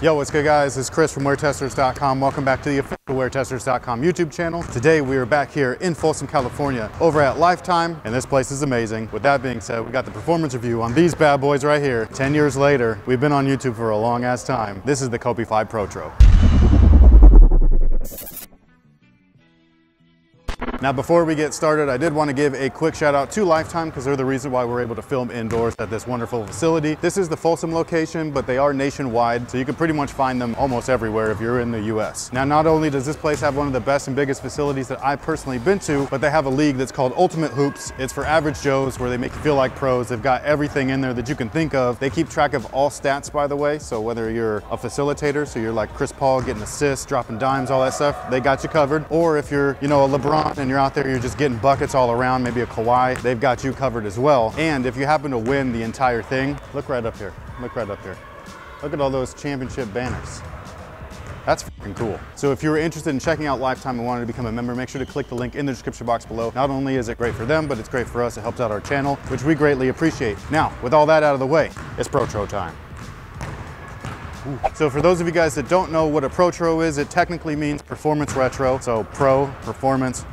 Yo, what's good guys? It's Chris from WearTesters.com. Welcome back to the official WearTesters.com YouTube channel. Today we are back here in Folsom, California over at Lifetime, and this place is amazing. With that being said, we got the performance review on these bad boys right here. 10 years later, we've been on YouTube for a long ass time. This is the Kobe 5 Protro. Now, before we get started, I did want to give a quick shout out to Lifetime because they're the reason why we're able to film indoors at this wonderful facility. This is the Folsom location, but they are nationwide, so you can pretty much find them almost everywhere if you're in the US. Now, not only does this place have one of the best and biggest facilities that I've personally been to, but they have a league that's called Ultimate Hoops. It's for average Joes where they make you feel like pros. They've got everything in there that you can think of. They keep track of all stats, by the way, so whether you're a facilitator, so you're like Chris Paul getting assists, dropping dimes, all that stuff, they got you covered. Or if you're, you know, a LeBron and you're out there, you're just getting buckets all around, maybe a Kawhi, they've got you covered as well. And if you happen to win the entire thing, look right up here, look right up here. Look at all those championship banners. That's fucking cool. So if you were interested in checking out Lifetime and wanted to become a member, make sure to click the link in the description box below. Not only is it great for them, but it's great for us. It helps out our channel, which we greatly appreciate. Now, with all that out of the way, it's Protro time. So for those of you guys that don't know what a Protro is, it technically means performance retro. So pro, performance,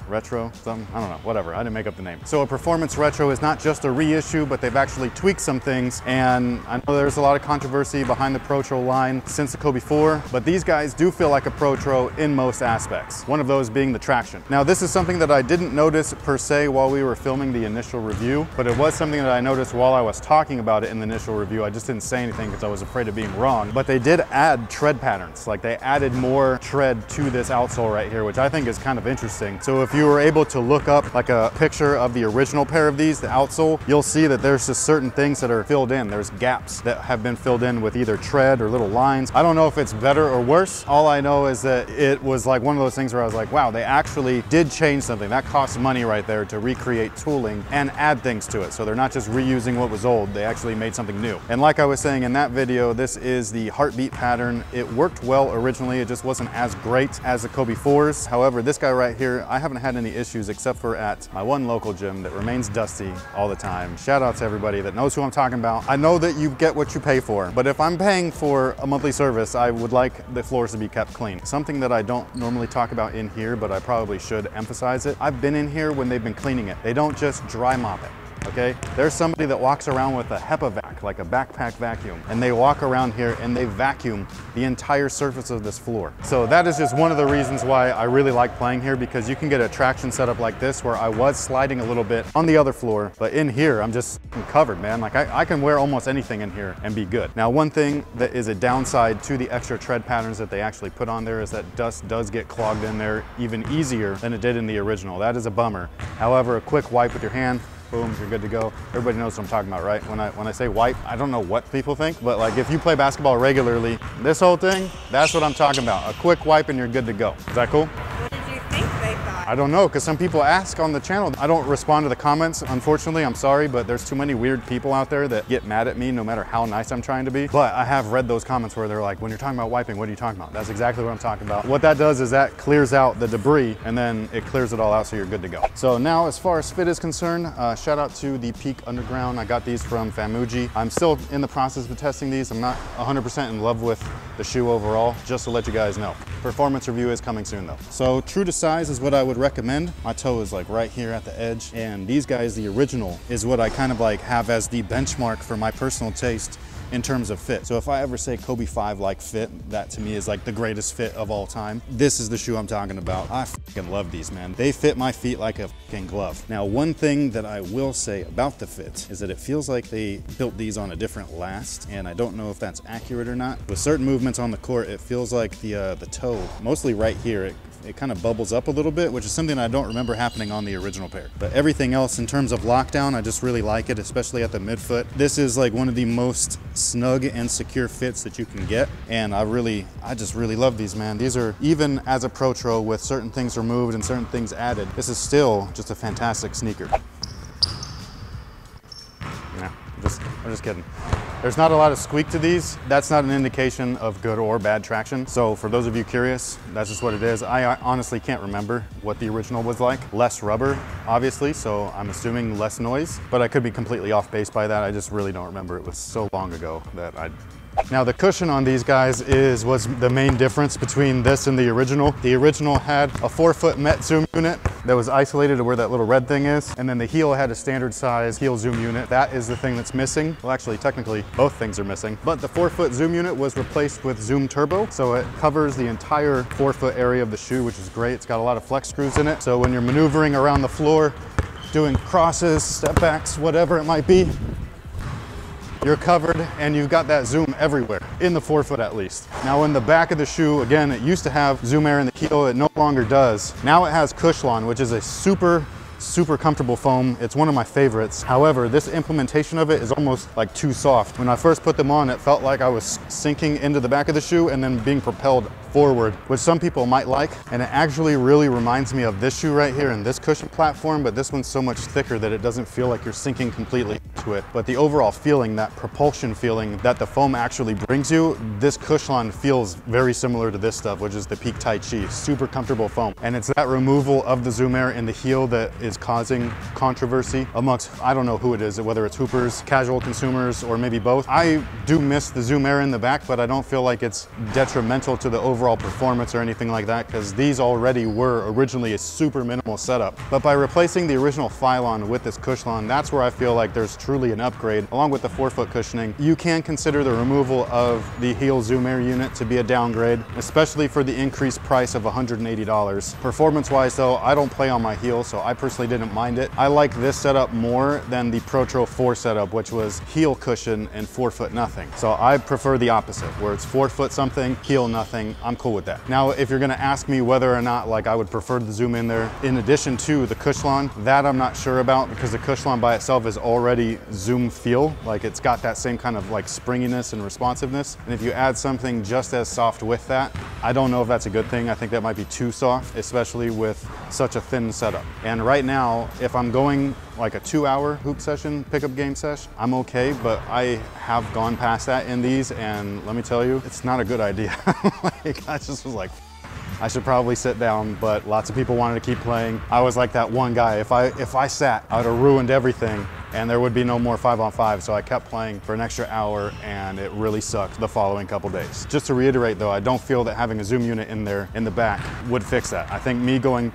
retro, something, I don't know, whatever, I didn't make up the name. So a performance retro is not just a reissue, but they've actually tweaked some things, and I know there's a lot of controversy behind the Protro line since the Kobe 4, but these guys do feel like a Protro in most aspects, one of those being the traction. Now this is something that I didn't notice per se while we were filming the initial review, but it was something that I noticed while I was talking about it in the initial review. I just didn't say anything because I was afraid of being wrong, but they did add tread patterns, like they added more tread to this outsole right here, which I think is kind of interesting. So if you were able to look up like a picture of the original pair of these, the outsole, you'll see that there's just certain things that are filled in. There's gaps that have been filled in with either tread or little lines. I don't know if it's better or worse. All I know is that it was like one of those things where I was like, wow, they actually did change something. That costs money right there to recreate tooling and add things to it. So they're not just reusing what was old, they actually made something new. And like I was saying in that video, this is the heartbeat pattern. It worked well originally, it just wasn't as great as the Kobe 4s. However, this guy right here, I haven't had any issues except for at my one local gym that remains dusty all the time. Shout out to everybody that knows who I'm talking about. I know that you get what you pay for, but if I'm paying for a monthly service, I would like the floors to be kept clean. Something that I don't normally talk about in here, but I probably should emphasize it. I've been in here when they've been cleaning it. They don't just dry mop it. Okay, there's somebody that walks around with a HEPA vac, like a backpack vacuum, and they walk around here and they vacuum the entire surface of this floor. So that is just one of the reasons why I really like playing here, because you can get a traction setup like this where I was sliding a little bit on the other floor, but in here I'm just covered, man. Like I can wear almost anything in here and be good. Now, one thing that is a downside to the extra tread patterns that they actually put on there is that dust does get clogged in there even easier than it did in the original. That is a bummer. However, a quick wipe with your hand, boom, you're good to go. Everybody knows what I'm talking about, right? When I say wipe, I don't know what people think, but like if you play basketball regularly, this whole thing, that's what I'm talking about. A quick wipe and you're good to go. Is that cool? What did you think they thought? I don't know, because some people ask on the channel. I don't respond to the comments, unfortunately. I'm sorry, but there's too many weird people out there that get mad at me no matter how nice I'm trying to be. But I have read those comments where they're like, when you're talking about wiping, what are you talking about? That's exactly what I'm talking about. What that does is that clears out the debris and then it clears it all out so you're good to go. So now as far as fit is concerned, shout out to the Peak Underground. I got these from Famuji. I'm still in the process of testing these. I'm not 100% in love with the shoe overall, just to let you guys know. Performance review is coming soon though. So true to size is what I would recommend. My toe is like right here at the edge, and these guys, the original, is what I kind of like have as the benchmark for my personal taste in terms of fit. So if I ever say Kobe 5 like fit, that to me is like the greatest fit of all time. This is the shoe I'm talking about. I fucking love these, man. They fit my feet like a fucking glove. Now, one thing that I will say about the fit is that it feels like they built these on a different last, and I don't know if that's accurate or not. With certain movements on the court, it feels like the toe, mostly right here, it kind of bubbles up a little bit, which is something I don't remember happening on the original pair. But everything else in terms of lockdown, I just really like it, especially at the midfoot. This is like one of the most snug and secure fits that you can get. And I just really love these, man. These are, even as a Protro with certain things removed and certain things added, this is still just a fantastic sneaker. Yeah, I'm just kidding. There's not a lot of squeak to these. That's not an indication of good or bad traction. So for those of you curious, that's just what it is. I honestly can't remember what the original was like. Less rubber, obviously, so I'm assuming less noise, but I could be completely off base by that. I just really don't remember. It was so long ago that Now the cushion on these guys was the main difference between this and the original. The original had a 4-foot Met zoom unit that was isolated to where that little red thing is, and then the heel had a standard size heel zoom unit. That is the thing that's missing. Well, actually, technically, both things are missing. But the 4-foot zoom unit was replaced with Zoom Turbo, so it covers the entire 4-foot area of the shoe, which is great. It's got a lot of flex screws in it, so when you're maneuvering around the floor, doing crosses, step backs, whatever it might be, you're covered and you've got that zoom everywhere, in the 4-foot at least. Now in the back of the shoe, again, it used to have Zoom Air in the heel, it no longer does. Now it has Cushlon, which is a super comfortable foam. It's one of my favorites. However, this implementation of it is almost like too soft. When I first put them on, it felt like I was sinking into the back of the shoe and then being propelled forward, which some people might like. And it actually really reminds me of this shoe right here and this cushion platform, but this one's so much thicker that it doesn't feel like you're sinking completely into it. But the overall feeling, that propulsion feeling that the foam actually brings you, this Cushlon feels very similar to this stuff, which is the Peak Tai Chi. Super comfortable foam. And it's that removal of the Zoom Air in the heel that is causing controversy amongst, I don't know who it is, whether it's hoopers, casual consumers, or maybe both. I do miss the Zoom Air in the back, but I don't feel like it's detrimental to the overall performance or anything like that, because these already were originally a super minimal setup. But by replacing the original Phylon with this Cushlon, that's where I feel like there's truly an upgrade. Along with the 4-foot cushioning, you can consider the removal of the heel Zoom Air unit to be a downgrade, especially for the increased price of $180. Performance-wise though, I don't play on my heel, so I personally didn't mind it. I like this setup more than the Protro 4 setup, which was heel cushion and 4-foot nothing. So I prefer the opposite, where it's 4-foot something, heel nothing. I'm cool with that. Now, if you're gonna ask me whether or not like I would prefer the zoom in there in addition to the Cushlon, that I'm not sure about, because the Cushlon by itself is already zoom feel. Like it's got that same kind of like springiness and responsiveness. And if you add something just as soft with that, I don't know if that's a good thing. I think that might be too soft, especially with such a thin setup. And right now, if I'm going like a 2-hour hoop session, pickup game sesh, I'm okay, but I have gone past that in these, and let me tell you, it's not a good idea. Like, I just was like, I should probably sit down, but lots of people wanted to keep playing. I was like that one guy. If I sat, I would have ruined everything, and there would be no more 5-on-5. So I kept playing for an extra hour, and it really sucked the following couple days. Just to reiterate though, I don't feel that having a zoom unit in there in the back would fix that. I think me going,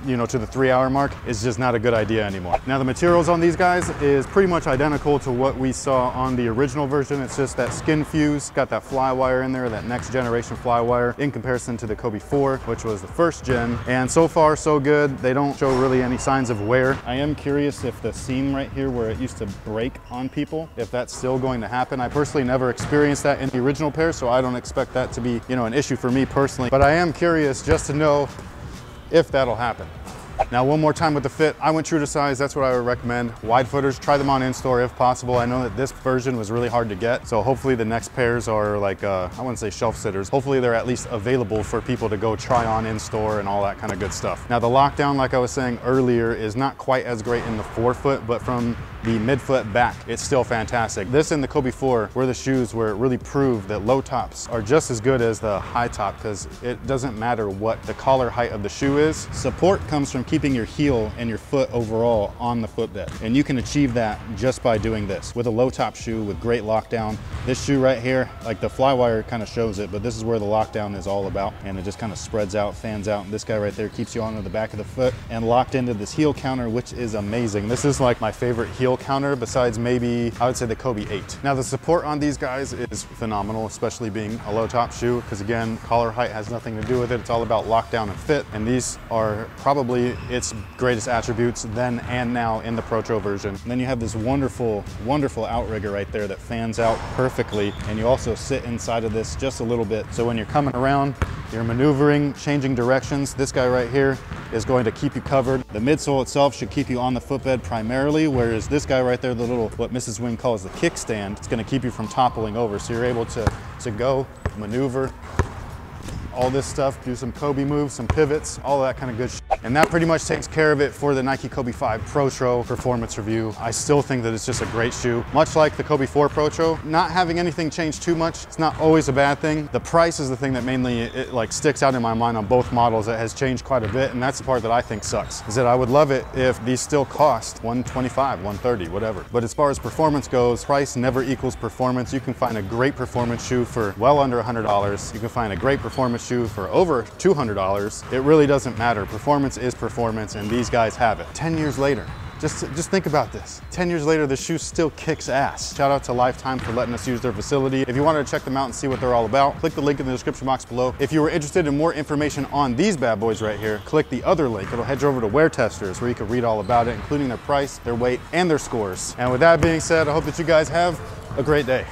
you know, to the 3-hour mark is just not a good idea anymore. Now the materials on these guys is pretty much identical to what we saw on the original version. It's just that skin fuse, got that fly wire in there, that next generation fly wire in comparison to the Kobe 4, which was the first gen. And so far so good. They don't show really any signs of wear. I am curious if the seam right here where it used to break on people, if that's still going to happen. I personally never experienced that in the original pair, so I don't expect that to be, you know, an issue for me personally, but I am curious just to know if that'll happen. Now, one more time with the fit, I went true to size. That's what I would recommend. Wide footers, try them on in-store if possible. I know that this version was really hard to get, so hopefully the next pairs are like, I wouldn't say shelf sitters. Hopefully they're at least available for people to go try on in-store and all that kind of good stuff. Now, the lockdown, like I was saying earlier, is not quite as great in the 4-foot, but from the mid-foot back, it's still fantastic. This and the Kobe 4 were the shoes where it really proved that low tops are just as good as the high top, because it doesn't matter what the collar height of the shoe is. Support comes from keeping your heel and your foot overall on the footbed. And you can achieve that just by doing this. With a low top shoe with great lockdown. This shoe right here, like the fly wire kind of shows it, but this is where the lockdown is all about. And it just kind of spreads out, fans out. And this guy right there keeps you onto the back of the foot and locked into this heel counter, which is amazing. This is like my favorite heel counter besides maybe, I would say the Kobe 8. Now the support on these guys is phenomenal, especially being a low top shoe, because again, collar height has nothing to do with it. It's all about lockdown and fit. And these are probably its greatest attributes then and now in the Protro version. And then you have this wonderful, wonderful outrigger right there that fans out perfectly. And you also sit inside of this just a little bit. So when you're coming around, you're maneuvering, changing directions, this guy right here is going to keep you covered. The midsole itself should keep you on the footbed primarily, whereas this guy right there, the little, what Mrs. Wing calls the kickstand, it's gonna keep you from toppling over. So you're able to go, maneuver, all this stuff, do some Kobe moves, some pivots, all that kind of good shit. And that pretty much takes care of it for the Nike Kobe 5 Protro performance review. I still think that it's just a great shoe. Much like the Kobe 4 Protro, not having anything change too much, it's not always a bad thing. The price is the thing that mainly like sticks out in my mind on both models. It has changed quite a bit, and that's the part that I think sucks, is that I would love it if these still cost $125, $130, whatever. But as far as performance goes, price never equals performance. You can find a great performance shoe for well under $100. You can find a great performance shoe for over $200. It really doesn't matter. Performance is performance, and these guys have it. 10 years later, just think about this. 10 years later, the shoe still kicks ass. Shout out to Lifetime for letting us use their facility. If you wanted to check them out and see what they're all about, click the link in the description box below. If you were interested in more information on these bad boys right here, click the other link. It'll head you over to WearTesters, where you can read all about it, including their price, their weight, and their scores. And with that being said, I hope that you guys have a great day.